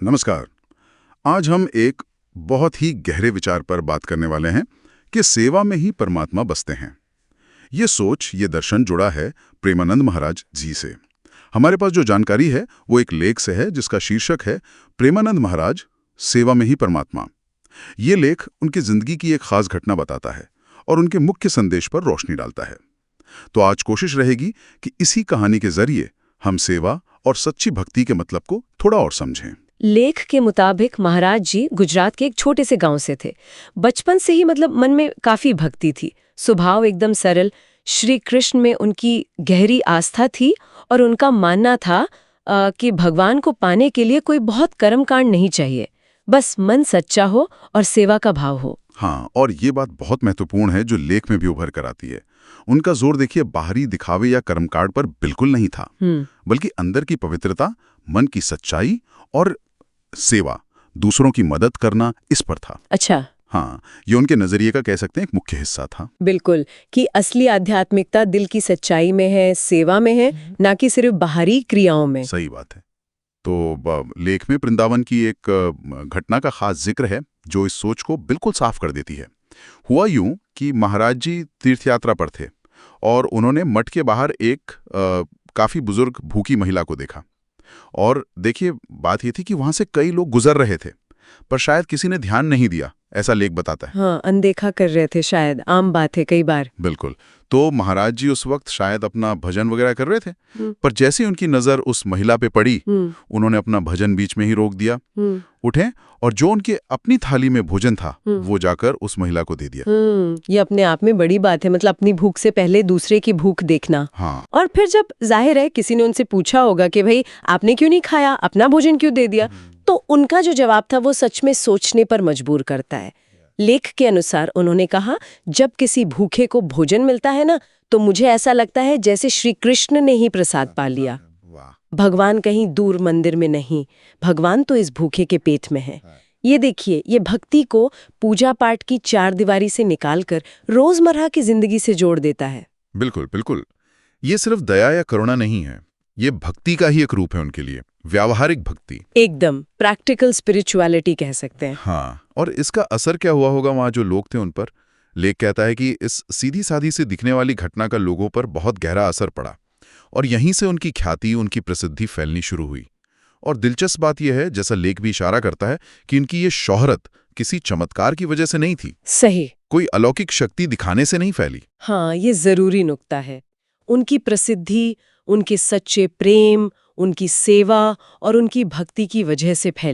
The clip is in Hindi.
नमस्कार। आज हम एक बहुत ही गहरे विचार पर बात करने वाले हैं कि सेवा में ही परमात्मा बसते हैं। ये सोच, ये दर्शन जुड़ा है प्रेमानंद महाराज जी से। हमारे पास जो जानकारी है वो एक लेख से है जिसका शीर्षक है प्रेमानंद महाराज, सेवा में ही परमात्मा। ये लेख उनकी जिंदगी की एक खास घटना बताता है और उनके मुख्य संदेश पर रोशनी डालता है। तो आज कोशिश रहेगी कि इसी कहानी के जरिए हम सेवा और सच्ची भक्ति के मतलब को थोड़ा और समझें। लेख के मुताबिक महाराज जी गुजरात के एक छोटे से गांव से थे। बचपन से ही मन में काफी भक्ति थी। स्वभाव एकदम सरल। श्री कृष्ण में उनकी गहरी आस्था थी और उनका मानना था कि भगवान को पाने के लिए कोई बहुत कर्मकांड नहीं चाहिए, बस मन सच्चा हो और सेवा का भाव हो। हाँ, और ये बात बहुत महत्वपूर्ण है जो लेख में भी उभर कर आती है। उनका जोर देखिए बाहरी दिखावे या कर्मकांड पर बिल्कुल नहीं था, बल्कि अंदर की पवित्रता, मन की सच्चाई और सेवा, दूसरों की मदद करना, इस पर था। अच्छा। हाँ, ये उनके नजरिए का कह सकते हैं एक मुख्य हिस्सा था। बिल्कुल, कि असली आध्यात्मिकता दिल की सच्चाई में है, सेवा में है, ना कि सिर्फ बाहरी क्रियाओं में। सही बात है। तो लेख में वृंदावन की एक घटना का खास जिक्र है जो इस सोच को बिल्कुल साफ कर देती है। हुआ यूं कि महाराज जी तीर्थयात्रा पर थे और उन्होंने मठ के बाहर एक काफी बुजुर्ग भूखी महिला को देखा। और देखिए, बात ये थी कि वहां से कई लोग गुजर रहे थे, पर शायद किसी ने ध्यान नहीं दिया, ऐसा लेख बताता है। हाँ, अनदेखा कर रहे थे, शायद आम बात है कई बार। बिल्कुल। तो महाराज जी उस वक्त शायद अपना भजन वगैरह कर रहे थे, पर जैसे ही उनकी नजर उस महिला पे पड़ी, उन्होंने अपना भजन बीच में ही रोक दिया, उठे और जो उनके अपनी थाली में भोजन था वो जाकर उस महिला को दे दिया। ये अपने आप में बड़ी बात है, मतलब अपनी भूख से पहले दूसरे की भूख देखना। हाँ। और फिर जब जाहिर है किसी ने उनसे पूछा होगा कि भाई आपने क्यों नहीं खाया, अपना भोजन क्यों दे दिया, तो उनका जो जवाब था वो सच में सोचने पर मजबूर करता है। लेख के अनुसार उन्होंने कहा, जब किसी भूखे को भोजन मिलता है ना, तो मुझे ऐसा लगता है जैसे श्री कृष्ण ने ही प्रसाद पा लिया। भगवान कहीं दूर मंदिर में नहीं, भगवान तो इस भूखे के पेट में है। ये देखिए, ये भक्ति को पूजा पाठ की चार दीवारी से निकालकर रोजमर्रा की जिंदगी से जोड़ देता है। बिल्कुल बिल्कुल। ये सिर्फ दया या करुणा नहीं है, ये भक्ति का ही एक रूप है उनके लिए, व्यावहारिक भक्ति, एकदम प्रैक्टिकल स्पिरिचुअलिटी कह सकते हैं। हाँ, और इसका असर क्या हुआ होगा वहां जो लोग थे उन पर। लेख कहता है कि इस सीधी सादी से दिखने वाली घटना का लोगों पर बहुत गहरा असर पड़ा और यहीं से उनकी ख्याति, उनकी प्रसिद्धि फैलनी शुरू हुई। और दिलचस्प बात यह है, जैसा लेख भी इशारा करता है, कि इनकी ये शोहरत किसी चमत्कार की वजह से नहीं थी। सही। कोई अलौकिक शक्ति दिखाने से नहीं फैली। हाँ, ये जरूरी नुक्ता है। उनकी प्रसिद्धि उनके सच्चे प्रेम, उनकी सेवा और उनकी भक्ति की वजह से फैली।